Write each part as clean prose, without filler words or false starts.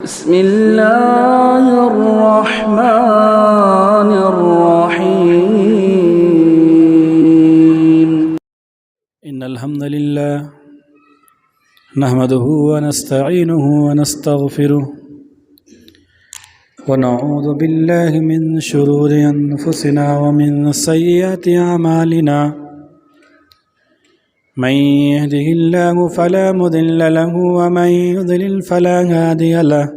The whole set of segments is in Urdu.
بسم الله الرحمن الرحيم إن الحمد لله نحمده ونستعينه ونستغفره ونعوذ بالله من شرور أنفسنا ومن سيئات أعمالنا من يهده الله فلا مضل له ومن يضلل فلا هادي له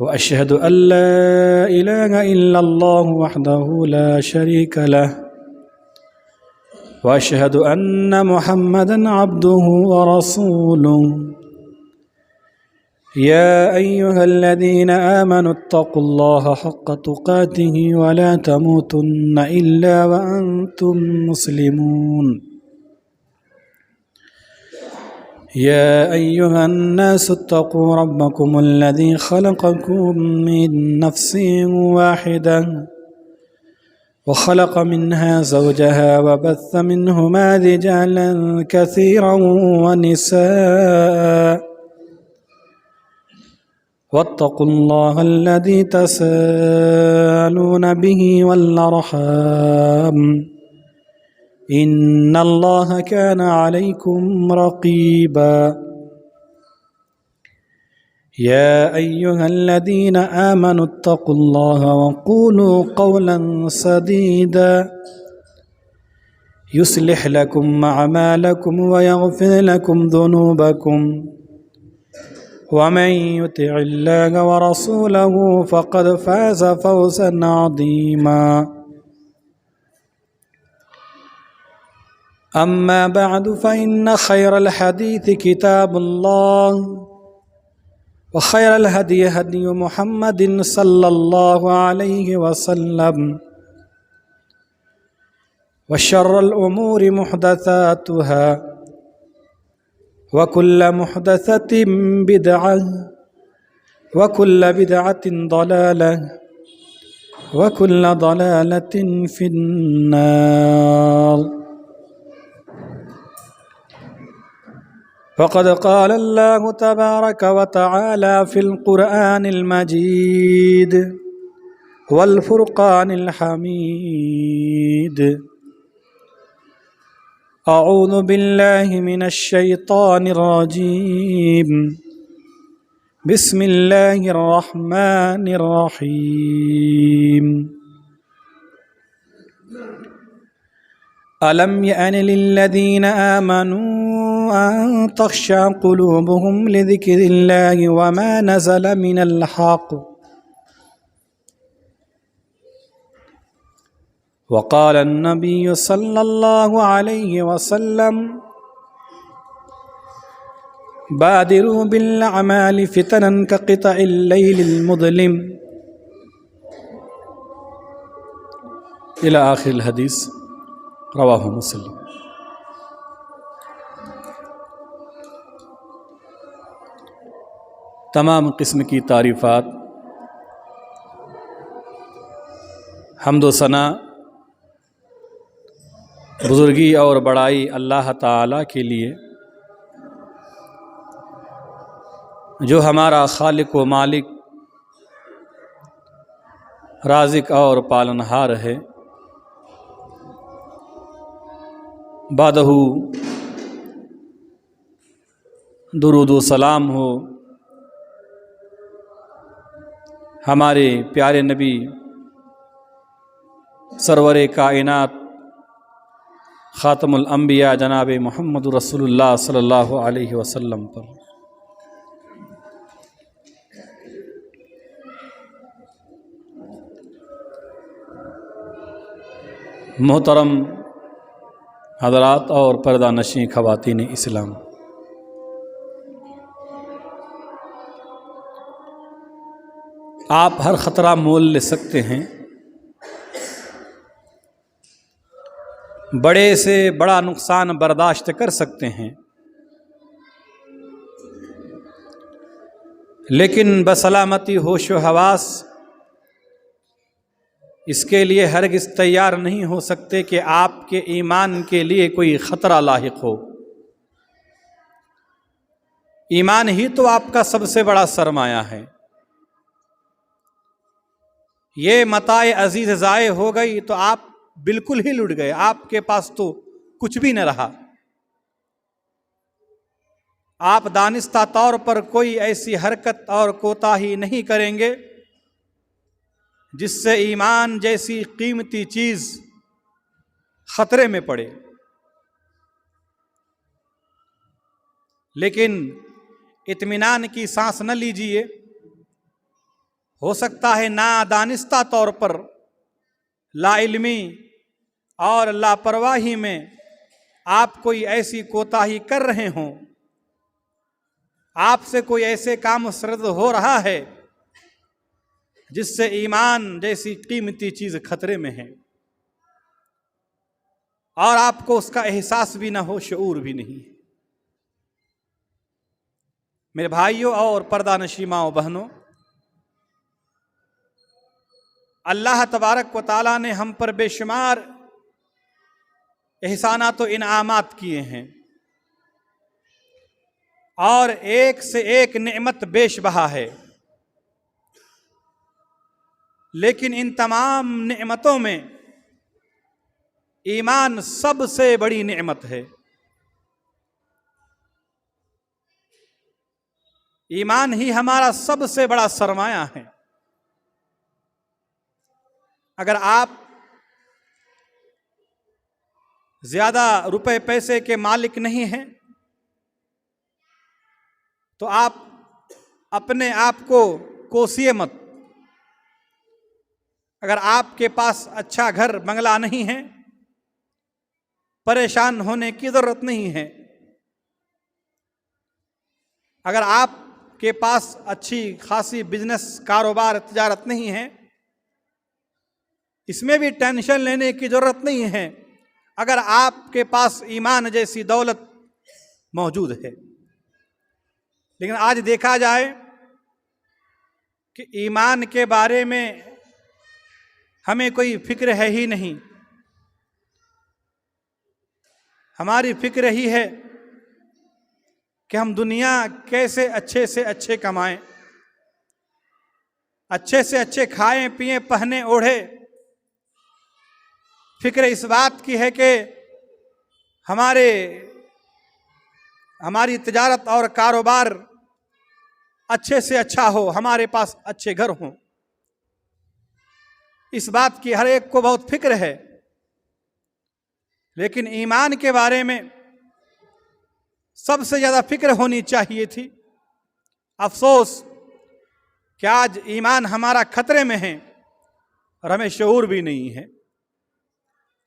وأشهد أن لا إله إلا الله وحده لا شريك له وأشهد أن محمدًا عبده ورسوله يا أيها الذين آمنوا اتقوا الله حق تقاته ولا تموتن إلا وأنتم مسلمون يا أيها الناس اتقوا ربكم الذي خلقكم من نفس واحدة وخلق منها زوجها وبث منهما رجالا كثيرا ونساء واتقوا الله الذي تساءلون به والأرحام إن الله كان عليكم رقيبا يا أيها الذين آمنوا اتقوا الله وقولوا قولا سديدا يصلح لكم أعمالكم ويغفر لكم ذنوبكم ومن يطع الله ورسوله فقد فاز فوزا عظيما أما بعد فإن خير الحديث كتاب الله وخير الهدي هدي محمد صلى الله عليه وسلم وشر الأمور محدثاتها وكل محدثة بدعة وكل بدعة ضلالة وكل ضلالة في النار فقد قال الله تبارك وتعالى في القرآن المجيد والفرقان الحميد أعوذ بالله من الشيطان الرجيم بسم الله الرحمن الرحيم ألم يأن للذين آمنوا أن تخشع قلوبهم لذكر الله وما نزل من الحق وقال النبي صلى الله عليه وسلم بادروا بالأعمال فتنا كقطع الليل المظلم إلى آخر الحديث رواہ مسلم۔ تمام قسم کی تعریفات، حمد و ثنا، بزرگی اور بڑائی اللہ تعالیٰ کے لیے جو ہمارا خالق و مالک، رازق اور پالنہار ہے۔ بعدہ درود و سلام ہو ہمارے پیارے نبی سرور کائنات خاتم الانبیاء جناب محمد رسول اللہ صلی اللہ علیہ وسلم پر۔ محترم حضرات اور پردہ نشین خواتین اسلام، آپ ہر خطرہ مول لے سکتے ہیں، بڑے سے بڑا نقصان برداشت کر سکتے ہیں، لیکن بسلامتی ہوش و حواس اس کے لیے ہرگز تیار نہیں ہو سکتے کہ آپ کے ایمان کے لیے کوئی خطرہ لاحق ہو۔ ایمان ہی تو آپ کا سب سے بڑا سرمایہ ہے. یہ متاع عزیز ضائع ہو گئی تو آپ بالکل ہی لٹ گئے، آپ کے پاس تو کچھ بھی نہ رہا. آپ دانستہ طور پر کوئی ایسی حرکت اور کوتاہی نہیں کریں گے جس سے ایمان جیسی قیمتی چیز خطرے میں پڑے. لیکن اطمینان کی سانس نہ لیجیے، ہو سکتا ہے نادانستہ طور پر، لا علمی اور لاپرواہی میں آپ کوئی ایسی کوتاہی کر رہے ہوں، آپ سے کوئی ایسے کام سرد ہو رہا ہے جس سے ایمان جیسی قیمتی چیز خطرے میں ہے، اور آپ کو اس کا احساس بھی نہ ہو، شعور بھی نہیں. میرے بھائیوں اور پردہ نشین ماؤں بہنوں، اللہ تبارک و تعالیٰ نے ہم پر بے شمار احسانات و انعامات کیے ہیں، اور ایک سے ایک نعمت بیش بہا ہے. لیکن ان تمام نعمتوں میں ایمان سب سے بڑی نعمت ہے. ایمان ہی ہمارا سب سے بڑا سرمایہ ہے. اگر آپ زیادہ روپے پیسے کے مالک نہیں ہیں تو آپ اپنے آپ کو کوسیے مت. اگر آپ کے پاس اچھا گھر بنگلہ نہیں ہے، پریشان ہونے کی ضرورت نہیں ہے. اگر آپ کے پاس اچھی خاصی بزنس، کاروبار، تجارت نہیں ہے، اس میں بھی ٹینشن لینے کی ضرورت نہیں ہے، اگر آپ کے پاس ایمان جیسی دولت موجود ہے. لیکن آج دیکھا جائے کہ ایمان کے بارے میں ہمیں کوئی فکر ہے ہی نہیں. ہماری فکر ہی ہے کہ ہم دنیا کیسے اچھے سے اچھے کمائیں، اچھے سے اچھے کھائیں پئیں پہنے اوڑھے. فکر اس بات کی ہے کہ ہماری تجارت اور کاروبار اچھے سے اچھا ہو، ہمارے پاس اچھے گھر ہوں. اس بات کی ہر ایک کو بہت فکر ہے. لیکن ایمان کے بارے میں سب سے زیادہ فکر ہونی چاہیے تھی. افسوس کہ آج ایمان ہمارا خطرے میں ہے اور ہمیں شعور بھی نہیں ہے،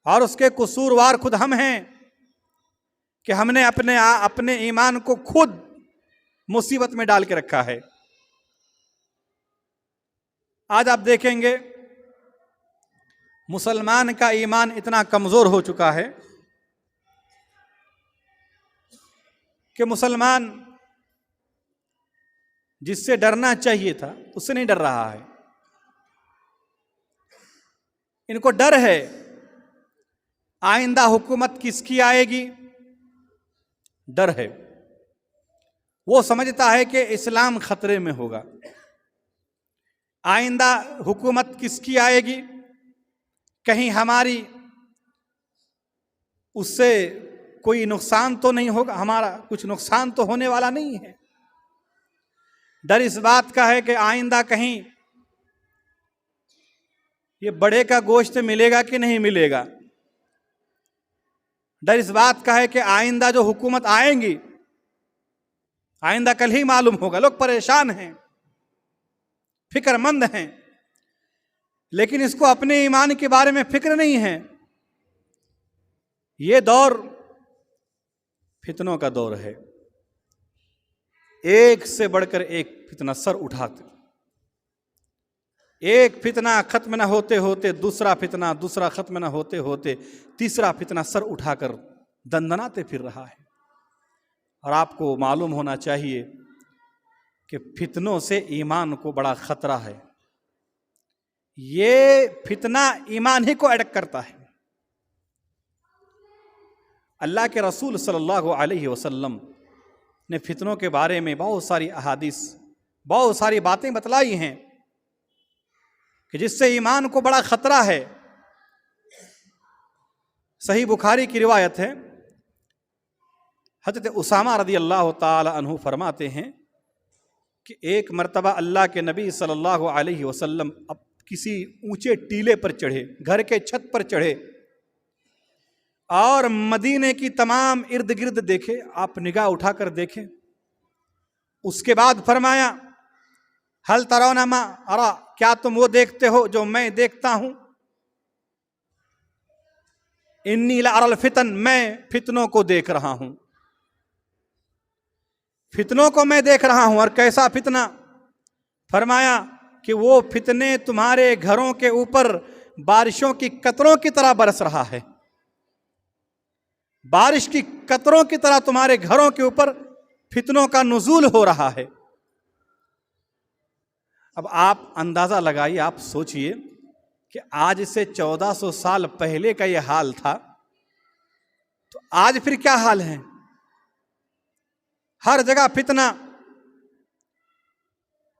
اور اس کے قصوروار خود ہم ہیں کہ ہم نے اپنے ایمان کو خود مصیبت میں ڈال کے رکھا ہے. آج آپ دیکھیں گے مسلمان کا ایمان اتنا کمزور ہو چکا ہے کہ مسلمان جس سے ڈرنا چاہیے تھا اس سے نہیں ڈر رہا ہے. ان کو ڈر ہے آئندہ حکومت کس کی آئے گی، ڈر ہے. وہ سمجھتا ہے کہ اسلام خطرے میں ہوگا. آئندہ حکومت کس کی آئے گی، کہیں ہماری اس سے کوئی نقصان تو نہیں ہوگا، ہمارا کچھ نقصان تو ہونے والا نہیں ہے. ڈر اس بات کا ہے کہ آئندہ کہیں یہ بڑے کا گوشت ملے گا کہ نہیں ملے گا. ڈر اس بات کا ہے کہ آئندہ جو حکومت آئیں گی آئندہ کل ہی معلوم ہوگا. لوگ پریشان ہیں، فکر مند ہیں، لیکن اس کو اپنے ایمان کے بارے میں فکر نہیں ہے. یہ دور فتنوں کا دور ہے. ایک سے بڑھ کر ایک فتنہ سر اٹھاتے، ایک فتنہ ختم نہ ہوتے ہوتے دوسرا فتنہ، دوسرا ختم نہ ہوتے ہوتے تیسرا فتنہ سر اٹھا کر دندناتے پھر رہا ہے. اور آپ کو معلوم ہونا چاہیے کہ فتنوں سے ایمان کو بڑا خطرہ ہے. یہ فتنہ ایمان ہی کو اٹیک کرتا ہے. اللہ کے رسول صلی اللہ علیہ وسلم نے فتنوں کے بارے میں بہت ساری احادیث، بہت ساری باتیں بتلائی ہیں کہ جس سے ایمان کو بڑا خطرہ ہے۔ صحیح بخاری کی روایت ہے، حضرت اسامہ رضی اللہ تعالی عنہ فرماتے ہیں کہ ایک مرتبہ اللہ کے نبی صلی اللہ علیہ وسلم اب کسی اونچے ٹیلے پر چڑھے، گھر کے چھت پر چڑھے اور مدینے کی تمام ارد گرد دیکھے، آپ نگاہ اٹھا کر دیکھیں۔ اس کے بعد فرمایا حل ترون ما ارا، کیا تم وہ دیکھتے ہو جو میں دیکھتا ہوں؟ انی لأری الفتن، میں فتنوں کو دیکھ رہا ہوں، فتنوں کو میں دیکھ رہا ہوں۔ اور کیسا فتنہ؟ فرمایا کہ وہ فتنے تمہارے گھروں کے اوپر بارشوں کی قطروں کی طرح برس رہا ہے، بارش کی قطروں کی طرح تمہارے گھروں کے اوپر فتنوں کا نزول ہو رہا ہے۔ اب آپ اندازہ لگائیے، آپ سوچئے کہ آج سے 1400 سال پہلے کا یہ حال تھا، تو آج پھر کیا حال ہے؟ ہر جگہ فتنہ،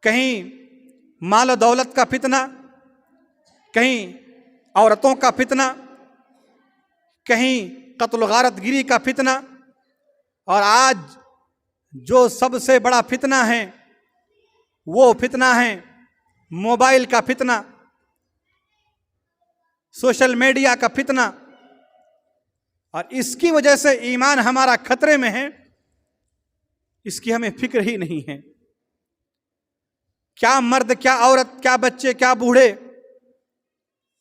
کہیں مال و دولت کا فتنہ، کہیں عورتوں کا فتنہ، کہیں قتل و غارت گیری کا فتنہ، اور آج جو سب سے بڑا فتنہ ہے وہ فتنہ ہے موبائل کا فتنہ، سوشل میڈیا کا فتنہ۔ اور اس کی وجہ سے ایمان ہمارا خطرے میں ہے، اس کی ہمیں فکر ہی نہیں ہے۔ کیا مرد، کیا عورت، کیا بچے، کیا بوڑھے،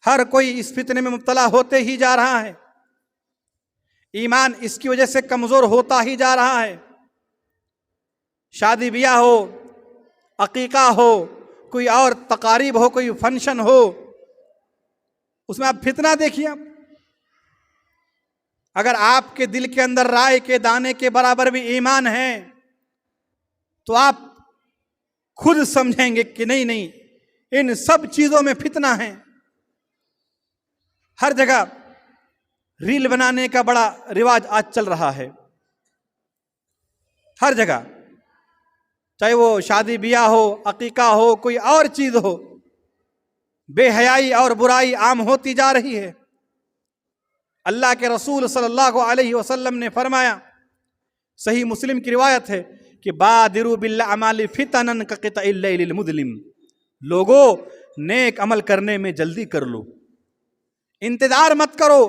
ہر کوئی اس فتنے میں مبتلا ہوتے ہی جا رہا ہے۔ ایمان اس کی وجہ سے کمزور ہوتا ہی جا رہا ہے۔ شادی بیاہ ہو، عقیقہ ہو، کوئی اور تقاریب ہو، کوئی فنکشن ہو، اس میں آپ فتنہ دیکھیے۔ اگر آپ کے دل کے اندر رائے کے دانے کے برابر بھی ایمان ہے تو آپ خود سمجھیں گے کہ نہیں، ان سب چیزوں میں فتنہ ہے۔ ہر جگہ ریل بنانے کا بڑا رواج آج چل رہا ہے، ہر جگہ، چاہے وہ شادی بیاہ ہو، عقیقہ ہو، کوئی اور چیز ہو، بے حیائی اور برائی عام ہوتی جا رہی ہے۔ اللہ کے رسول صلی اللہ علیہ وسلم نے فرمایا، صحیح مسلم کی روایت ہے کہ بادروا بالاعمال فتنا کقطع اللیل المظلم، لوگوں نیک عمل کرنے میں جلدی کر لو، انتظار مت کرو،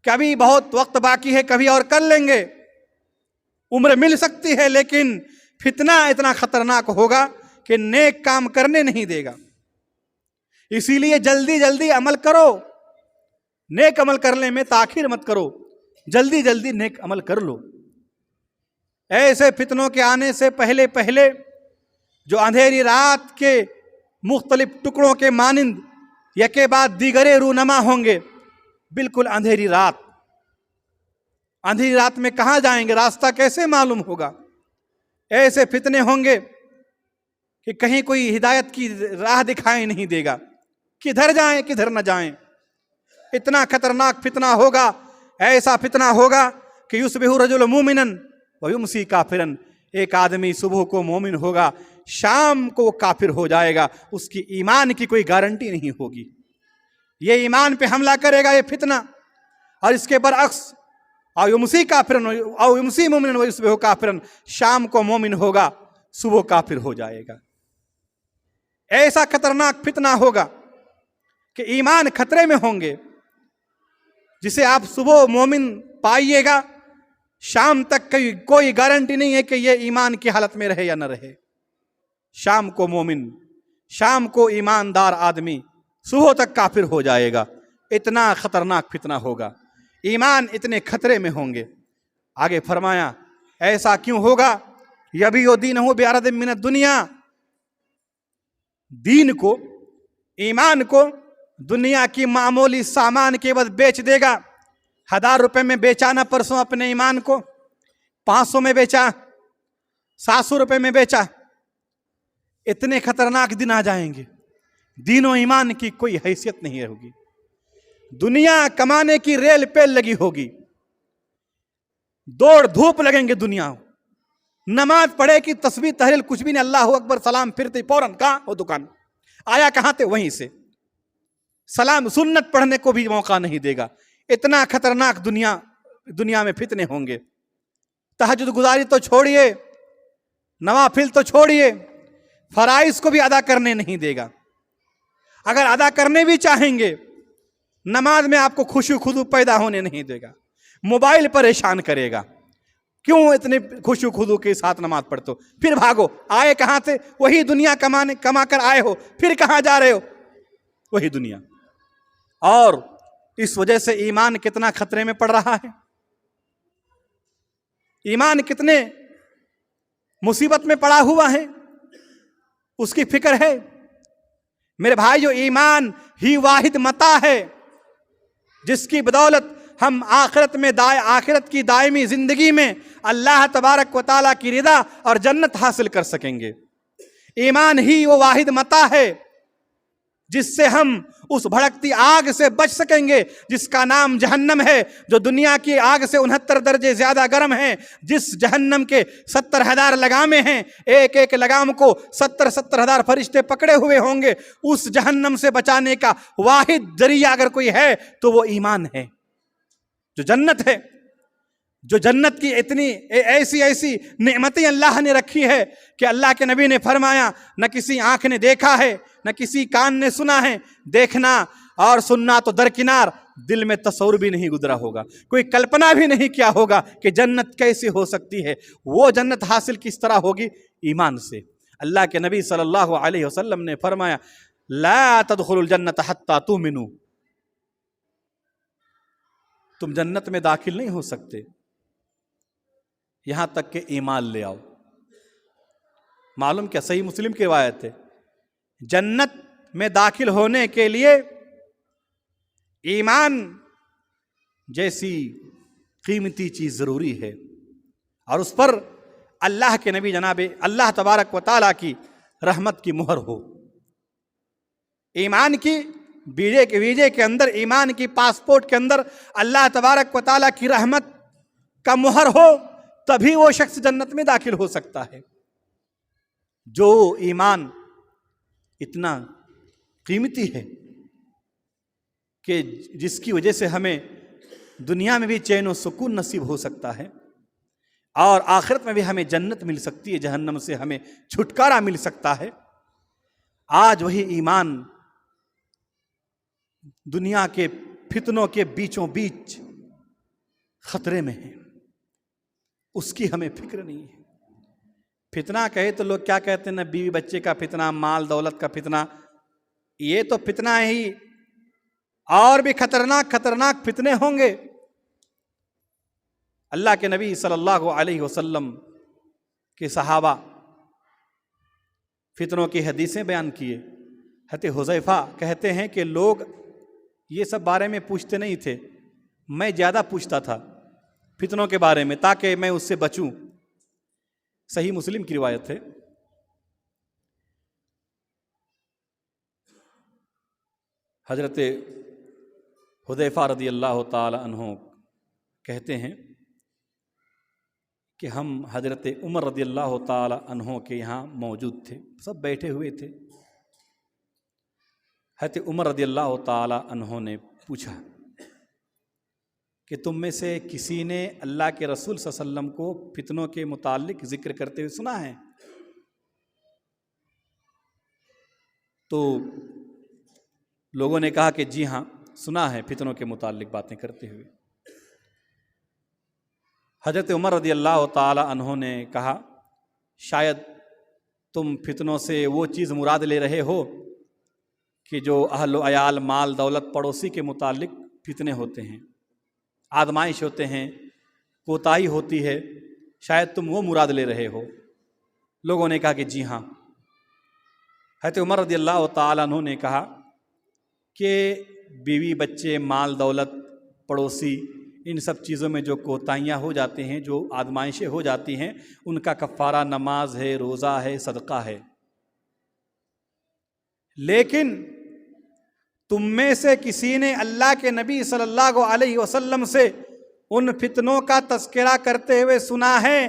کبھی بہت وقت باقی ہے، کبھی اور کر لیں گے، عمر مل سکتی ہے، لیکن فتنہ اتنا خطرناک ہوگا کہ نیک کام کرنے نہیں دے گا۔ اسی لیے جلدی جلدی عمل کرو، نیک عمل کرنے میں تاخیر مت کرو، جلدی جلدی نیک عمل کر لو۔ ایسے فتنوں کے آنے سے پہلے پہلے جو اندھیری رات کے مختلف ٹکڑوں کے مانند یکے بعد دیگرے رونما ہوں گے، بالکل اندھیری رات، اندھیری رات میں کہاں جائیں گے، راستہ کیسے معلوم ہوگا؟ ایسے فتنے ہوں گے کہ کہیں کوئی ہدایت کی راہ دکھائی نہیں دے گا، کدھر جائیں کدھر نہ جائیں۔ اتنا خطرناک فتنہ ہوگا، ایسا فتنہ ہوگا کہ یصبح الرجل مومنا ویمسی کافرا، ایک آدمی صبح کو مومن ہوگا، شام کو وہ کافر ہو جائے گا، اس کی ایمان کی کوئی گارنٹی نہیں ہوگی۔ یہ ایمان پہ حملہ کرے گا یہ فتنہ، اور اس کے برعکس او یمسی کافرا او یمسی مومنا ویصبح کافرا، شام کو مومن ہوگا، صبح کافر ہو جائے گا۔ ایسا خطرناک فتنہ ہوگا کہ ایمان خطرے میں ہوں گے، جسے آپ صبح مومن پائیے گا، شام تک کوئی گارنٹی نہیں ہے کہ یہ ایمان کی حالت میں رہے یا نہ رہے۔ شام کو مومن، شام کو ایماندار آدمی، صبح تک کافر ہو جائے گا۔ اتنا خطرناک فتنہ ہوگا، ایمان اتنے خطرے میں ہوں گے۔ آگے فرمایا ایسا کیوں ہوگا؟ یبیع دینہ بعرض من الدنیا، دین کو، ایمان کو دنیا کی معمولی سامان کے بعد بیچ دے گا۔ 1000 روپے میں بیچا نا پرسوں اپنے ایمان کو، 500 میں بیچا، 700 روپے میں بیچا۔ اتنے خطرناک دن آ جائیں گے، دین و ایمان کی کوئی حیثیت نہیں ہوگی، دنیا کمانے کی ریل پہ لگی ہوگی، دوڑ دھوپ لگیں گے دنیا، نماز پڑھے کہ تسبیح تحلیل کچھ بھی نہیں، اللہ اکبر سلام پھرتے فوراً کہاں وہ دکان، آیا کہاں تھے وہیں سے، سلام سنت پڑھنے کو بھی موقع نہیں دے گا۔ اتنا خطرناک دنیا میں فتنے ہوں گے۔ تہجد گزاری تو چھوڑیے، نوافل تو چھوڑیے، فرائض کو بھی ادا کرنے نہیں دے گا۔ اگر ادا کرنے بھی چاہیں گے، نماز میں آپ کو خشوع خضوع پیدا ہونے نہیں دے گا، موبائل پریشان کرے گا، کیوں اتنے خشوع خضوع کے ساتھ نماز پڑھتے ہو، پھر بھاگو، آئے کہاں سے، وہی دنیا کما کر آئے ہو، پھر کہاں جا رہے ہو، وہی دنیا۔ اور اس وجہ سے ایمان کتنا خطرے میں پڑ رہا ہے، ایمان کتنے مصیبت میں پڑا ہوا ہے، اس کی فکر ہے۔ میرے بھائیو، ایمان ہی واحد متاع ہے جس کی بدولت ہم آخرت کی دائمی زندگی میں اللہ تبارک و تعالیٰ کی رضا اور جنت حاصل کر سکیں گے۔ ایمان ہی وہ واحد متاع ہے جس سے ہم اس بھڑکتی آگ سے بچ سکیں گے جس کا نام جہنم ہے، جو دنیا کی آگ سے 69 درجے زیادہ گرم ہے، جس جہنم کے 70,000 لگامیں ہیں، ایک ایک لگام کو 70,000 فرشتے پکڑے ہوئے ہوں گے۔ اس جہنم سے بچانے کا واحد ذریعہ اگر کوئی ہے تو وہ ایمان ہے، جو جنت ہے، جو جنت کی اتنی ایسی نعمتیں اللہ نے رکھی ہے کہ اللہ کے نبی نے فرمایا نہ کسی آنکھ نے دیکھا ہے نہ کسی کان نے سنا ہے، دیکھنا اور سننا تو درکنار، دل میں تصور بھی نہیں گزرا ہوگا، کوئی کلپنا بھی نہیں کیا ہوگا کہ جنت کیسے ہو سکتی ہے۔ وہ جنت حاصل کس طرح ہوگی؟ ایمان سے۔ اللہ کے نبی صلی اللہ علیہ وسلم نے فرمایا لا تدخلوا الجنت حتی تؤمنوا، تم جنت میں داخل نہیں ہو سکتے یہاں تک کہ ایمان لے آؤ۔ معلوم کیا؟ صحیح مسلم کی روایت ہے، جنت میں داخل ہونے کے لیے ایمان جیسی قیمتی چیز ضروری ہے، اور اس پر اللہ کے نبی جناب اللہ تبارک و تعالیٰ کی رحمت کی مہر ہو۔ ایمان کی ویزے کے اندر، ایمان کی پاسپورٹ کے اندر اللہ تبارک و تعالیٰ کی رحمت کا مہر ہو، تبھی وہ شخص جنت میں داخل ہو سکتا ہے۔ جو ایمان اتنا قیمتی ہے کہ جس کی وجہ سے ہمیں دنیا میں بھی چین و سکون نصیب ہو سکتا ہے، اور آخرت میں بھی ہمیں جنت مل سکتی ہے، جہنم سے ہمیں چھٹکارا مل سکتا ہے، آج وہی ایمان دنیا کے فتنوں کے بیچوں بیچ خطرے میں ہے، اس کی ہمیں فکر نہیں ہے۔ فتنہ کہے تو لوگ کیا کہتے ہیں؟ نہ بیوی بچے کا فتنہ، مال دولت کا فتنہ، یہ تو فتنہ ہی، اور بھی خطرناک فتنے ہوں گے۔ اللہ کے نبی صلی اللہ علیہ وسلم کے صحابہ فتنوں کی حدیثیں بیان کیے۔ حضرت حذیفہ کہتے ہیں کہ لوگ یہ سب بارے میں پوچھتے نہیں تھے، میں زیادہ پوچھتا تھا فتنوں کے بارے میں تاکہ میں اس سے بچوں۔ صحیح مسلم کی روایت ہے۔ حضرت حذیفہ رضی اللہ تعالی عنہ کہتے ہیں کہ ہم حضرت عمر رضی اللہ تعالی عنہ کے یہاں موجود تھے، سب بیٹھے ہوئے تھے۔ حضرت عمر رضی اللہ تعالی عنہ نے پوچھا کہ تم میں سے کسی نے اللہ کے رسول صلی اللہ علیہ وسلم کو فتنوں کے متعلق ذکر کرتے ہوئے سنا ہے؟ تو لوگوں نے کہا کہ جی ہاں سنا ہے، فتنوں کے متعلق باتیں کرتے ہوئے۔ حضرت عمر رضی اللہ تعالی عنہ نے کہا شاید تم فتنوں سے وہ چیز مراد لے رہے ہو کہ جو اہل و عیال، مال دولت، پڑوسی کے متعلق فتنے ہوتے ہیں، آزمائش ہوتے ہیں، کوتاہی ہوتی ہے، شاید تم وہ مراد لے رہے ہو۔ لوگوں نے کہا کہ جی ہاں۔ حضرت عمر رضی اللہ تعالیٰ عنہ نے کہا کہ بیوی بچے، مال دولت، پڑوسی، ان سب چیزوں میں جو کوتاہیاں ہو جاتے ہیں، جو آزمائشیں ہو جاتی ہیں، ان کا کفارہ نماز ہے، روزہ ہے، صدقہ ہے۔ لیکن تم میں سے کسی نے اللہ کے نبی صلی اللہ علیہ وسلم سے ان فتنوں کا تذکرہ کرتے ہوئے سنا ہے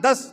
10,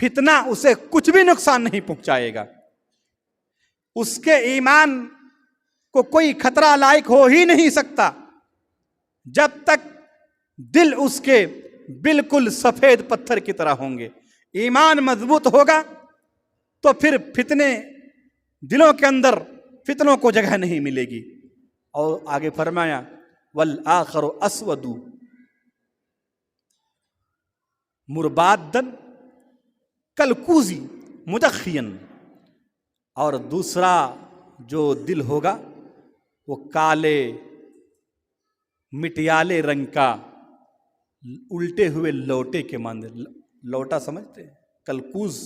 فتنہ اسے کچھ بھی نقصان نہیں پہنچائے گا. اس کے ایمان کو کوئی خطرہ لائق ہو ہی نہیں سکتا جب تک دل اس کے بالکل سفید پتھر کی طرح ہوں گے. ایمان مضبوط ہوگا تو پھر فتنے دلوں کے اندر فتنوں کو جگہ نہیں ملے گی. اور آگے فرمایا والآخر اسود مربادن کلکوزی مدخین، اور دوسرا جو دل ہوگا وہ کالے مٹیالے رنگ کا الٹے ہوئے لوٹے کے مانند. لوٹا سمجھتے ہیں؟ کلکوز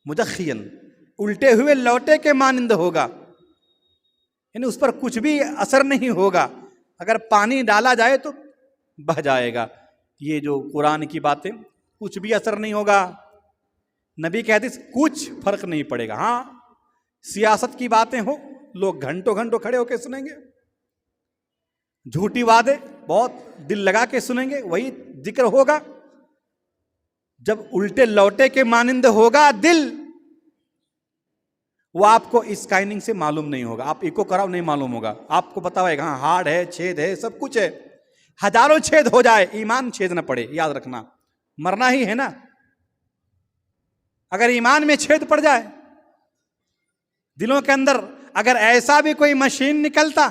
مدخین، الٹے ہوئے لوٹے کے مانند ہوگا، یعنی اس پر کچھ بھی اثر نہیں ہوگا. اگر پانی ڈالا جائے تو بہہ جائے گا. یہ جو قرآن کی باتیں، کچھ بھی اثر نہیں ہوگا. نبی کے حدیث کچھ فرق نہیں پڑے گا. ہاں سیاست کی باتیں ہو، لوگ گھنٹوں گھنٹوں کھڑے ہو کے سنیں گے. جھوٹی وعدے بہت دل لگا کے سنیں گے، وہی ذکر ہوگا. جب الٹے لوٹے کے مانند ہوگا دل، وہ آپ کو اسکیننگ سے معلوم نہیں ہوگا. آپ ایکو کراؤ نہیں معلوم ہوگا. آپ کو پتا ہوئے گا ہاں ہارڈ ہے، چھید ہے، سب کچھ ہے. ہزاروں چھید ہو جائے، ایمان چھید نہ پڑے. یاد رکھنا، مرنا ہی ہے نا. اگر ایمان میں چھید پڑ جائے دلوں کے اندر، اگر ایسا بھی کوئی مشین نکلتا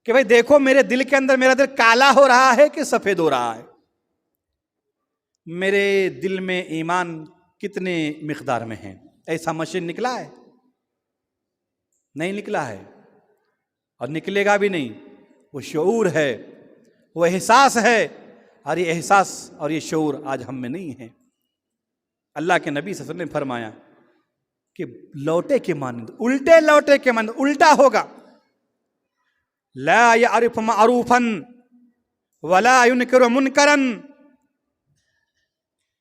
کہ بھئی دیکھو میرے دل کے اندر میرا دل کالا ہو رہا ہے کہ سفید ہو رہا ہے، میرے دل میں ایمان کتنے مقدار میں ہے، ایسا مشین نکلا ہے؟ نہیں نکلا ہے، اور نکلے گا بھی نہیں. وہ شعور ہے، وہ احساس ہے، اور یہ احساس اور یہ شعور آج ہم میں نہیں ہے. اللہ کے نبی صلی اللہ علیہ وسلم نے فرمایا کہ لوٹے کے مانند، الٹے لوٹے کے مانند، الٹا ہوگا. لا يعرف معروفا ولا ينکر منکرا.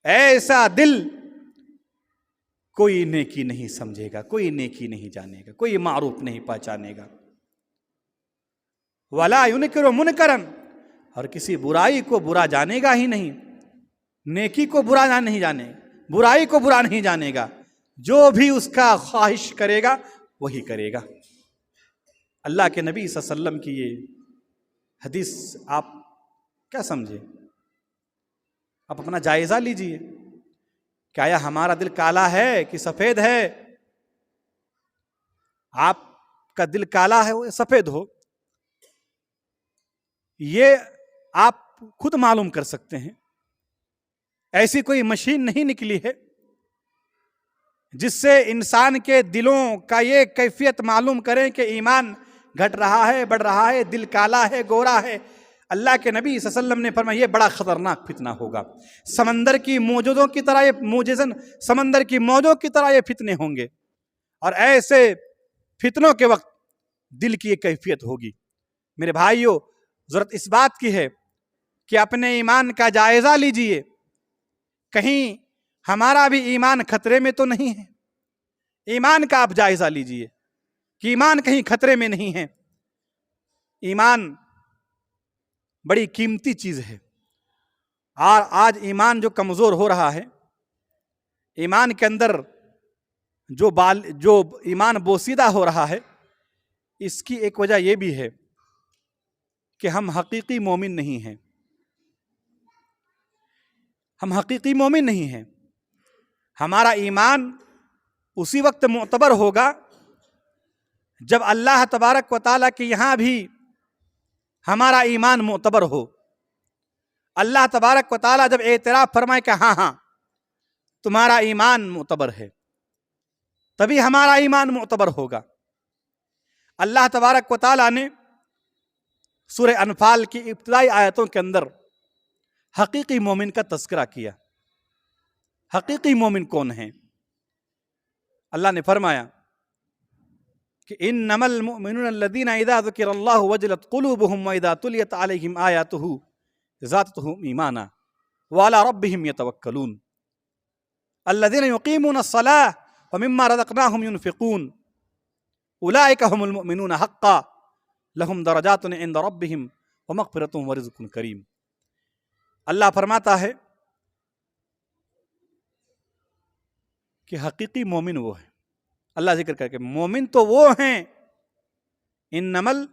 ایسا دل کوئی نیکی نہیں سمجھے گا، کوئی نیکی نہیں جانے گا، کوئی معروف نہیں پہچانے گا. ولا ينکر منکرا، اور کسی برائی کو برا جانے گا ہی نہیں. نیکی کو برا نہیں جانے، برائی کو برا نہیں جانے گا. جو بھی اس کا خواہش کرے گا وہی کرے گا. اللہ کے نبی صلی اللہ علیہ وسلم کی یہ حدیث آپ کیا سمجھے؟ آپ اپنا جائزہ لیجئے کہ آیا ہمارا دل کالا ہے کہ سفید ہے؟ آپ کا دل کالا ہے وہ سفید ہو، یہ آپ خود معلوم کر سکتے ہیں. ایسی کوئی مشین نہیں نکلی ہے جس سے انسان کے دلوں کا یہ کیفیت معلوم کریں کہ ایمان گھٹ رہا ہے، بڑھ رہا ہے، دل کالا ہے، گورا ہے. اللہ کے نبی صلی اللہ علیہ وسلم نے فرمایا یہ بڑا خطرناک فتنہ ہوگا. سمندر کی موجودوں کی طرح یہ موجزن، سمندر کی موجوں کی طرح یہ فتنے ہوں گے، اور ایسے فتنوں کے وقت دل کی یہ کیفیت ہوگی. میرے بھائیو، ضرورت اس بات کی ہے کہ اپنے ایمان کا جائزہ لیجئے. کہیں ہمارا بھی ایمان خطرے میں تو نہیں ہے؟ ایمان کا آپ جائزہ لیجئے کہ ایمان کہیں خطرے میں نہیں ہے. ایمان بڑی قیمتی چیز ہے، اور آج ایمان جو کمزور ہو رہا ہے، ایمان کے اندر جو ایمان بوسیدہ ہو رہا ہے، اس کی ایک وجہ یہ بھی ہے کہ ہم حقیقی مومن نہیں ہیں. ہم حقیقی مومن نہیں ہیں. ہمارا ایمان اسی وقت معتبر ہوگا جب اللہ تبارک و تعالیٰ کے یہاں بھی ہمارا ایمان معتبر ہو. اللہ تبارک و تعالیٰ جب اعتراف فرمائے کہ ہاں ہاں تمہارا ایمان معتبر ہے، تبھی ہمارا ایمان معتبر ہوگا. اللہ تبارک و تعالیٰ نے سورہ انفال کی ابتدائی آیتوں کے اندر حقیقی مومن کا تذکرہ کیا. حقیقی مومن کون ہیں؟ اللہ نے فرمایا کہ انما المؤمنون الذين اذا ذكر الله وجلت قلوبهم واذا تليت عليهم آياته زادتهم ایمانا وعلى ربهم يتوكلون الذين يقيمون الصلاة ومما رزقناهم ينفقون اولئك هم المؤمنون حقا لهم درجات عند ربهم ومغفرة ورزق کریم. اللہ فرماتا ہے کہ حقیقی مومن وہ ہے. اللہ ذکر کر کے مومن تو وہ ہیں، انمل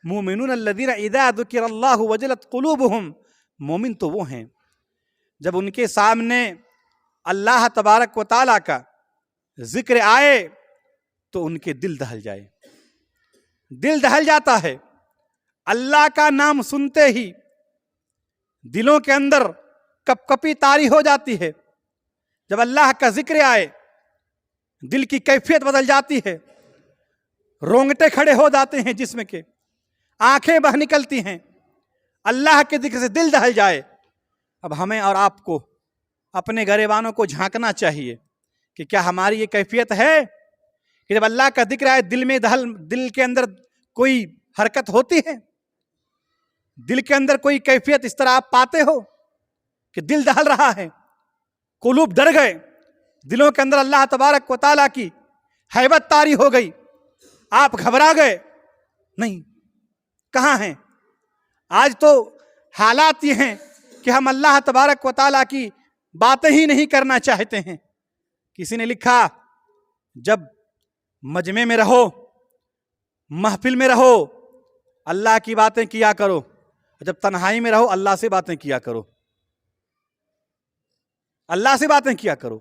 مومنون الذین اذا ذکر اللہ وجلت قلوبہم، مومن تو وہ ہیں جب ان کے سامنے اللہ تبارک و تعالیٰ کا ذکر آئے تو ان کے دل دہل جائے. دل دہل جاتا ہے، اللہ کا نام سنتے ہی دلوں کے اندر کپ کپی طاری ہو جاتی ہے. جب اللہ کا ذکر آئے دل کی کیفیت بدل جاتی ہے، رونگٹے کھڑے ہو جاتے ہیں جسم کے، آنکھیں بہہ نکلتی ہیں. اللہ کے ذکر سے دل دہل جائے. اب ہمیں اور آپ کو اپنے گریبانوں کو جھانکنا چاہیے کہ کیا ہماری یہ کیفیت ہے کہ جب اللہ کا ذکر آئے دل کے اندر کوئی حرکت ہوتی ہے، دل کے اندر کوئی کیفیت اس طرح آپ پاتے ہو کہ دل دہل رہا ہے، قلوب ڈر گئے، دلوں کے اندر اللہ تبارک و تعالیٰ کی ہیبت طاری ہو گئی، آپ گھبرا گئے؟ نہیں. کہاں ہیں؟ آج تو حالات یہ ہیں کہ ہم اللہ تبارک و تعالیٰ کی باتیں ہی نہیں کرنا چاہتے ہیں. کسی نے لکھا جب مجمع میں رہو، محفل میں رہو، اللہ کی باتیں کیا کرو، جب تنہائی میں رہو اللہ سے باتیں کیا کرو. اللہ سے باتیں کیا کرو.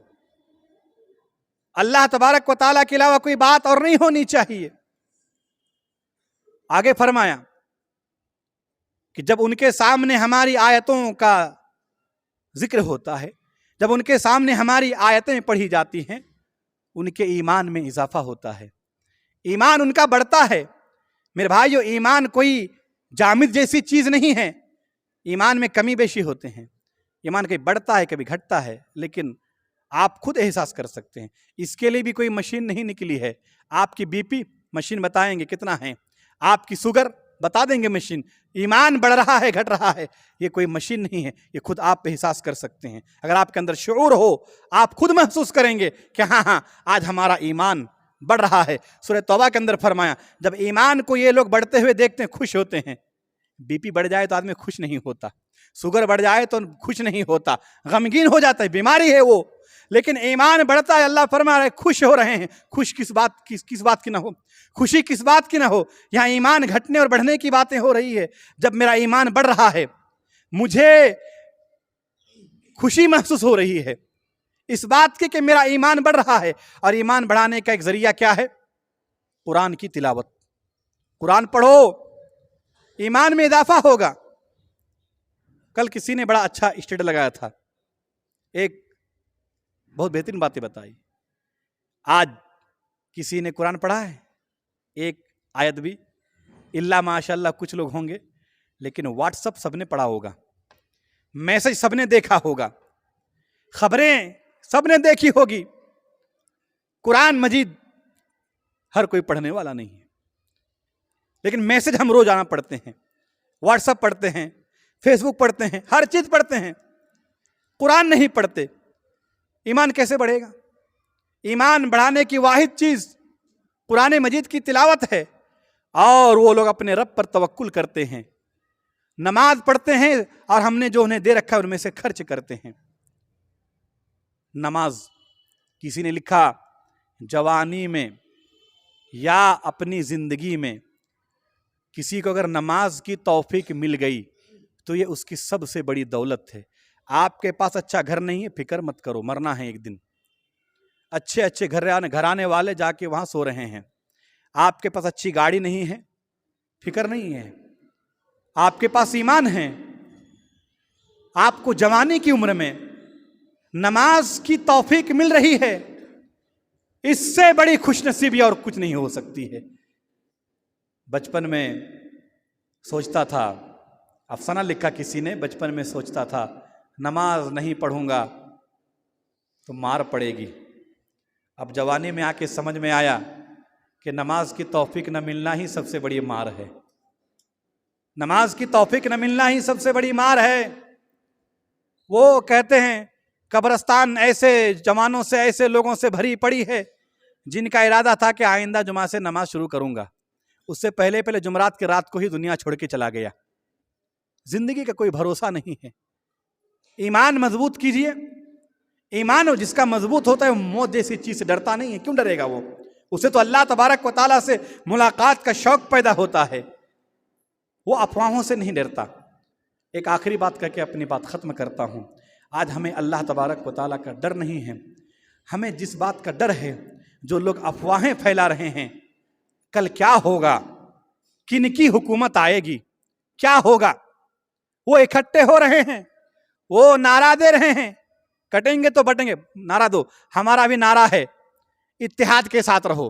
اللہ تبارک و تعالیٰ کے علاوہ کوئی بات اور نہیں ہونی چاہیے. آگے فرمایا کہ جب ان کے سامنے ہماری آیتوں کا ذکر ہوتا ہے، جب ان کے سامنے ہماری آیتیں پڑھی جاتی ہیں، ان کے ایمان میں اضافہ ہوتا ہے، ایمان ان کا بڑھتا ہے. میرے بھائیو، ایمان کوئی جامد جیسی چیز نہیں ہے. ایمان میں کمی بیشی ہوتے ہیں، ایمان کبھی بڑھتا ہے کبھی گھٹتا ہے، لیکن آپ خود احساس کر سکتے ہیں. اس کے لیے بھی کوئی مشین نہیں نکلی ہے. آپ کی بی پی مشین بتائیں گے کتنا ہے، آپ کی شوگر بتا دیں گے مشین. ایمان بڑھ رہا ہے گھٹ رہا ہے، یہ کوئی مشین نہیں ہے، یہ خود آپ احساس کر سکتے ہیں. اگر آپ کے اندر شعور ہو، آپ خود محسوس کریں گے کہ ہاں آج ہمارا ایمان بڑھ رہا ہے. سورہ توبہ کے اندر فرمایا جب ایمان کو یہ لوگ بڑھتے ہوئے دیکھتے ہیں خوش ہوتے ہیں. بی پی بڑھ جائے تو آدمی خوش نہیں ہوتا، شوگر بڑھ جائے تو خوش نہیں ہوتا، غمگین ہو جاتا ہے، بیماری ہے وہ. لیکن ایمان بڑھتا ہے، اللہ فرما رہا ہے خوش ہو رہے ہیں. خوش کس بات کی نہ ہو، خوشی کس بات کی نہ ہو. یہاں ایمان گھٹنے اور بڑھنے کی باتیں ہو رہی ہے. جب میرا ایمان بڑھ رہا ہے مجھے خوشی محسوس ہو رہی ہے اس بات کی کہ میرا ایمان بڑھ رہا ہے. اور ایمان بڑھانے کا ایک ذریعہ کیا ہے؟ قرآن کی تلاوت. قرآن پڑھو، ایمان میں اضافہ ہوگا. کل کسی نے بڑا اچھا اسٹیٹس لگایا تھا، ایک بہت بہترین باتیں بتائی. آج کسی نے قرآن پڑھا ہے ایک آیت بھی؟ اللہ ماشاء اللہ کچھ لوگ ہوں گے، لیکن واٹس اپ سب نے پڑھا ہوگا، میسج سب نے دیکھا ہوگا، خبریں سب نے دیکھی ہوگی. قرآن مجید ہر کوئی پڑھنے والا نہیں ہے، لیکن میسج ہم روزانہ پڑھتے ہیں، واٹس اپ پڑھتے ہیں، فیس بک پڑھتے ہیں، ہر چیز پڑھتے ہیں. قرآن نہیں پڑھتے. ایمان کیسے بڑھے گا؟ ایمان بڑھانے کی واحد چیز قرآن مجید کی تلاوت ہے. اور وہ لوگ اپنے رب پر توکل کرتے ہیں، نماز پڑھتے ہیں اور ہم نے جو انہیں دے رکھا ہے ان میں سے خرچ کرتے ہیں. نماز، کسی نے لکھا جوانی میں یا اپنی زندگی میں کسی کو اگر نماز کی توفیق مل گئی تو یہ اس کی سب سے بڑی دولت ہے. آپ کے پاس اچھا گھر نہیں ہے، فکر مت کرو، مرنا ہے ایک دن. اچھے گھرانے والے جا کے وہاں سو رہے ہیں. آپ کے پاس اچھی گاڑی نہیں ہے، فکر نہیں ہے. آپ کے پاس ایمان ہے. آپ کو جوانی کی عمر میں نماز کی توفیق مل رہی ہے، اس سے بڑی خوش نصیبی اور کچھ نہیں ہو سکتی ہے. بچپن میں سوچتا تھا، افسانہ لکھا کسی نے، بچپن میں سوچتا تھا نماز نہیں پڑھوں گا تو مار پڑے گی. اب جوانی میں آ کے سمجھ میں آیا کہ نماز کی توفیق نہ ملنا ہی سب سے بڑی مار ہے. نماز کی توفیق نہ ملنا ہی سب سے بڑی مار ہے. وہ کہتے ہیں قبرستان ایسے جوانوں سے، ایسے لوگوں سے بھری پڑی ہے جن کا ارادہ تھا کہ آئندہ جمعہ سے نماز شروع کروں گا، اس سے پہلے جمعرات کی رات کو ہی دنیا چھوڑ کے چلا گیا. زندگی کا کوئی بھروسہ نہیں ہے. ایمان مضبوط کیجئے، ایمان جس کا مضبوط ہوتا ہے وہ موت جیسی چیز سے ڈرتا نہیں ہے. کیوں ڈرے گا وہ؟ اسے تو اللہ تبارک و تعالیٰ سے ملاقات کا شوق پیدا ہوتا ہے. وہ افواہوں سے نہیں ڈرتا. ایک آخری بات کر کے اپنی بات ختم کرتا ہوں. آج ہمیں اللہ تبارک و تعالیٰ کا ڈر نہیں ہے. ہمیں جس بات کا ڈر ہے، جو لوگ افواہیں پھیلا رہے ہیں، کل کیا ہوگا، کن کی حکومت آئے گی، کیا ہوگا. وہ اکٹھے ہو رہے ہیں، وہ نعرہ دے رہے ہیں، کٹیں گے تو بٹیں گے. نعرہ دو. ہمارا بھی نعرہ ہے، اتحاد کے ساتھ رہو،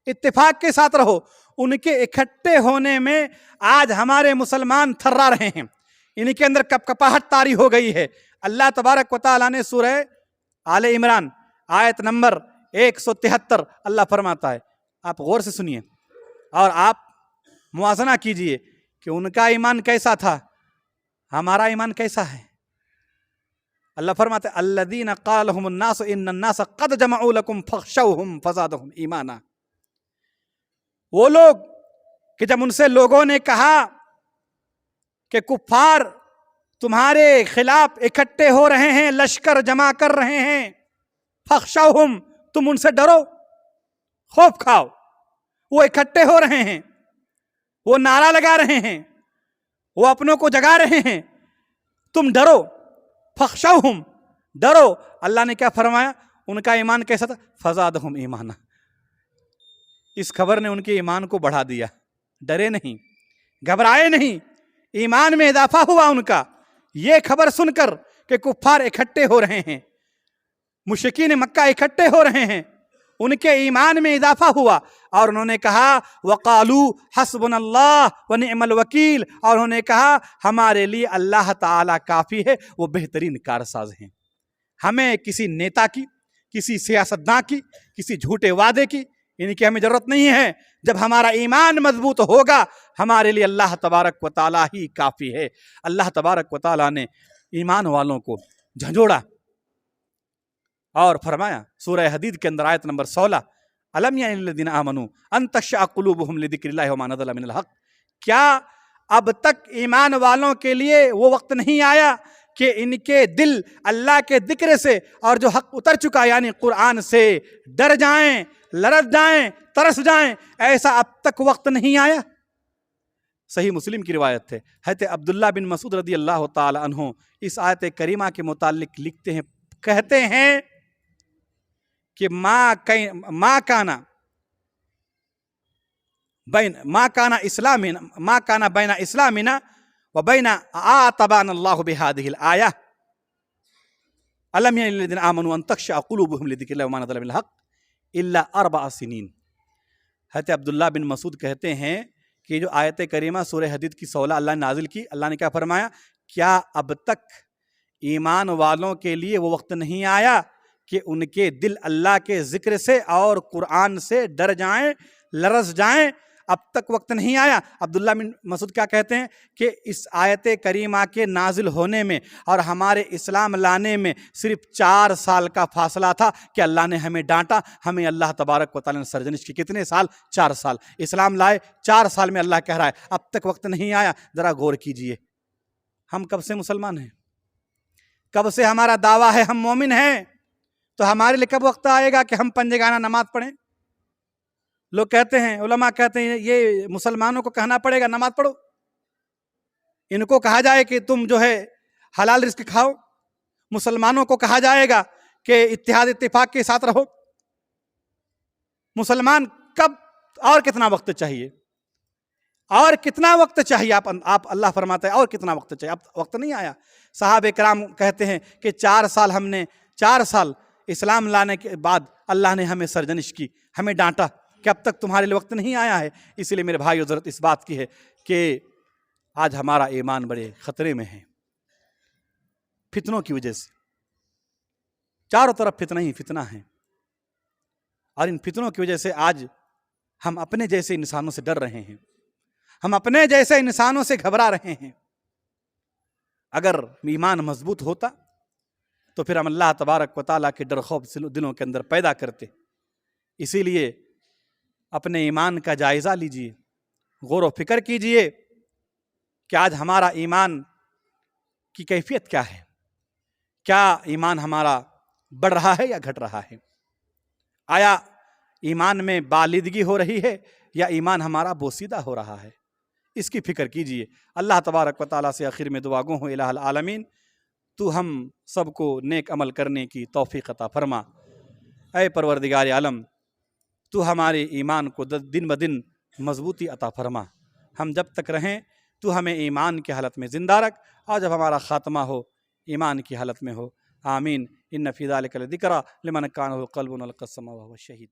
اتفاق کے ساتھ رہو. ان کے اکٹھے ہونے میں آج ہمارے مسلمان تھرا رہے ہیں. ان کے اندر کپکپاہٹ طاری ہو گئی ہے. اللہ تبارک و تعالیٰ نے سورہ آل عمران آیت نمبر 173 اللہ فرماتا ہے، آپ غور سے سنیے اور آپ موازنہ کیجئے کہ ان کا ایمان کیسا تھا، ہمارا ایمان کیسا ہے. اللہ فرماتا ہے الذین قال لهم الناس ان الناس قد جمعوا لكم فاخشوهم فزادهم ایمانا. وہ لوگ کہ جب ان سے لوگوں نے کہا کہ کفار تمہارے خلاف اکٹھے ہو رہے ہیں، لشکر جمع کر رہے ہیں، فخشوہم تم ان سے ڈرو، خوف کھاؤ. وہ اکٹھے ہو رہے ہیں، وہ نعرہ لگا رہے ہیں، وہ اپنوں کو جگا رہے ہیں، تم ڈرو. فخشوہم ڈرو. اللہ نے کیا فرمایا؟ ان کا ایمان کیسا تھا؟ فزادہم ایمانا. اس خبر نے ان کے ایمان کو بڑھا دیا. ڈرے نہیں، گھبرائے نہیں، ایمان میں اضافہ ہوا ان کا. یہ خبر سن کر کہ کفار اکٹھے ہو رہے ہیں، مشرکین مکہ اکٹھے ہو رہے ہیں، ان کے ایمان میں اضافہ ہوا اور انہوں نے کہا وقالو حسبنا اللہ ونعم الوکیل. اور انہوں نے کہا ہمارے لیے اللہ تعالیٰ کافی ہے، وہ بہترین کارساز ہیں. ہمیں کسی نیتا کی، کسی سیاستداں کی، کسی جھوٹے وعدے کی ان کی ہمیں ضرورت نہیں ہے. جب ہمارا ایمان مضبوط ہوگا ہمارے لیے اللہ تبارک و تعالیٰ ہی کافی ہے. اللہ تبارک و تعالیٰ نے ایمان والوں کو جھنجھوڑا اور فرمایا سورہ حدید کے اندر آیت نمبر 16 الم یعن للذین آمنوا ان تخشع قلوبہم لذکر اللہ وما نزل من الحق. کیا اب تک ایمان والوں کے لیے وہ وقت نہیں آیا کہ ان کے دل اللہ کے ذکر سے اور جو حق اتر چکا یعنی قرآن سے ڈر جائیں، لرز جائیں، ترس جائیں؟ ایسا اب تک وقت نہیں آیا. صحیح مسلم کی روایت ہے، حضرت عبداللہ بن مسعود رضی اللہ تعالی عنہ اس آیت کریمہ کے متعلق لکھتے ہیں، کہتے ہیں کہ ما کانا بین اسلامنا و بین آتبان اللہ بہذہ الآیہ الم یعن للذین آمنوا ان تخشع قلوبہم لذکر اللہ وما نزل من الحق الا 4 سنین. حضرت عبداللہ بن مسعود کہتے ہیں کہ جو آیت کریمہ سورہ حدید کی 16 اللہ نے نازل کی، اللہ نے کیا فرمایا؟ کیا اب تک ایمان والوں کے لیے وہ وقت نہیں آیا کہ ان کے دل اللہ کے ذکر سے اور قرآن سے ڈر جائیں، لرز جائیں؟ اب تک وقت نہیں آیا. عبداللہ بن مسعود کیا کہتے ہیں کہ اس آیت کریمہ کے نازل ہونے میں اور ہمارے اسلام لانے میں صرف 4 سال کا فاصلہ تھا کہ اللہ نے ہمیں ڈانٹا. ہمیں اللہ تبارک و تعالیٰ نے سرزنش کی. کتنے سال؟ 4 سال. اسلام لائے 4 سال میں اللہ کہہ رہا ہے اب تک وقت نہیں آیا. ذرا غور کیجئے، ہم کب سے مسلمان ہیں؟ کب سے ہمارا دعویٰ ہے ہم مومن ہیں؟ تو ہمارے لیے کب وقت آئے گا کہ ہم پنجگانہ نماز پڑھیں؟ لوگ کہتے ہیں، علماء کہتے ہیں یہ مسلمانوں کو کہنا پڑے گا نماز پڑھو، ان کو کہا جائے کہ تم جو ہے حلال رزق کھاؤ، مسلمانوں کو کہا جائے گا کہ اتحاد اتفاق کے ساتھ رہو. مسلمان کب اور کتنا وقت چاہیے؟ اور کتنا وقت چاہیے؟ آپ اللہ فرماتا ہے اور کتنا وقت چاہیے؟ اب وقت نہیں آیا. صحابہ کرام کہتے ہیں کہ 4 سال ہم نے 4 سال اسلام لانے کے بعد اللہ نے ہمیں سرزنش کی، ہمیں ڈانٹا کہ اب تک تمہارے لیے وقت نہیں آیا ہے. اس لیے میرے بھائیو ضرورت اس بات کی ہے کہ آج ہمارا ایمان بڑے خطرے میں ہے فتنوں کی وجہ سے. چاروں طرف فتنہ ہی فتنہ ہیں اور ان فتنوں کی وجہ سے آج ہم اپنے جیسے انسانوں سے ڈر رہے ہیں، ہم اپنے جیسے انسانوں سے گھبرا رہے ہیں. اگر ایمان مضبوط ہوتا تو پھر ہم اللہ تبارک و تعالیٰ کے ڈر خوف دلوں کے اندر پیدا کرتے. اسی لیے اپنے ایمان کا جائزہ لیجئے، غور و فکر کیجئے کہ آج ہمارا ایمان کی کیفیت کیا ہے. کیا ایمان ہمارا بڑھ رہا ہے یا گھٹ رہا ہے؟ آیا ایمان میں بالیدگی ہو رہی ہے یا ایمان ہمارا بوسیدہ ہو رہا ہے؟ اس کی فکر کیجئے۔ اللہ تبارک و تعالیٰ سے آخر میں دعا گو ہوں، الہ العالمین تو ہم سب کو نیک عمل کرنے کی توفیق عطا فرما۔ اے پروردگار عالم، تو ہمارے ایمان کو دن بدن مضبوطی عطا فرما۔ ہم جب تک رہیں تو ہمیں ایمان کی حالت میں زندہ رکھ، اور جب ہمارا خاتمہ ہو ایمان کی حالت میں ہو۔ آمین۔ ان فی ذلک لذکری لمن کان له قلب القى السمع وهو شہید۔